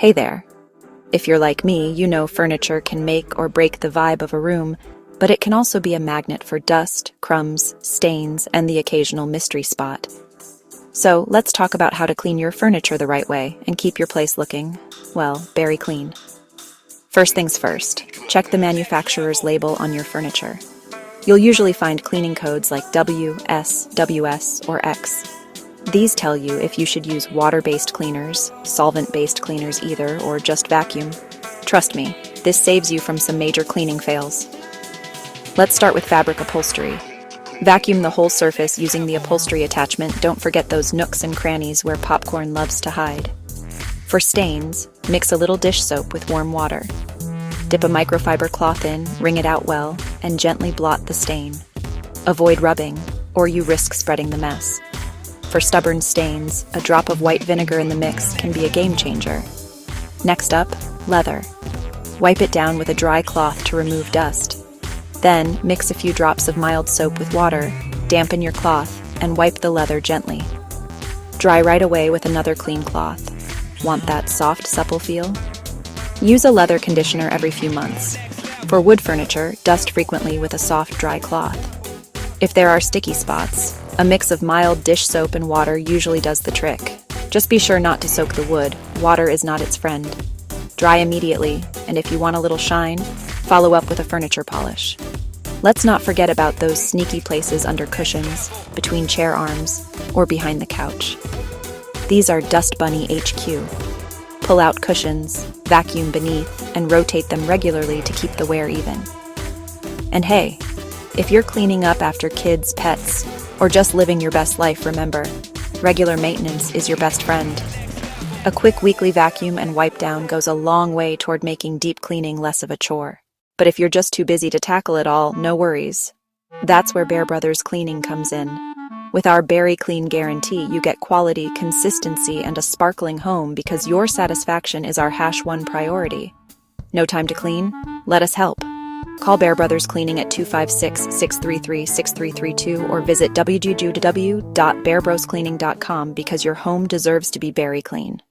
Hey there. If you're like me, you know furniture can make or break the vibe of a room, but it can also be a magnet for dust, crumbs, stains, and the occasional mystery spot. So let's talk about how to clean your furniture the right way and keep your place looking, well, very clean. First things first, check the manufacturer's label on your furniture. You'll usually find cleaning codes like W, S, WS, or X. These tell you if you should use water-based cleaners, solvent-based cleaners either, or just vacuum. Trust me, this saves you from some major cleaning fails. Let's start with fabric upholstery. Vacuum the whole surface using the upholstery attachment. Don't forget those nooks and crannies where popcorn loves to hide. For stains, mix a little dish soap with warm water. Dip a microfiber cloth in, wring it out well, and gently blot the stain. Avoid rubbing, or you risk spreading the mess. For stubborn stains, a drop of white vinegar in the mix can be a game changer. Next up, leather. Wipe it down with a dry cloth to remove dust. Then, mix a few drops of mild soap with water, dampen your cloth, and wipe the leather gently. Dry right away with another clean cloth. Want that soft, supple feel? Use a leather conditioner every few months. For wood furniture, dust frequently with a soft, dry cloth. If there are sticky spots, a mix of mild dish soap and water usually does the trick. Just be sure not to soak the wood. Water is not its friend. Dry immediately, and if you want a little shine, follow up with a furniture polish. Let's not forget about those sneaky places under cushions, between chair arms, or behind the couch. These are Dust Bunny HQ. Pull out cushions, vacuum beneath, and rotate them regularly to keep the wear even. And hey, if you're cleaning up after kids, pets, or just living your best life, remember, regular maintenance is your best friend. A quick weekly vacuum and wipe down goes a long way toward making deep cleaning less of a chore. But if you're just too busy to tackle it all, no worries. That's where Bear Brothers Cleaning comes in. With our Berry Clean guarantee, you get quality, consistency, and a sparkling home because your satisfaction is our #1 priority. No time to clean? Let us help. Call Bear Brothers Cleaning at 256-633-6332 or visit www.bearbroscleaning.com because your home deserves to be berry clean.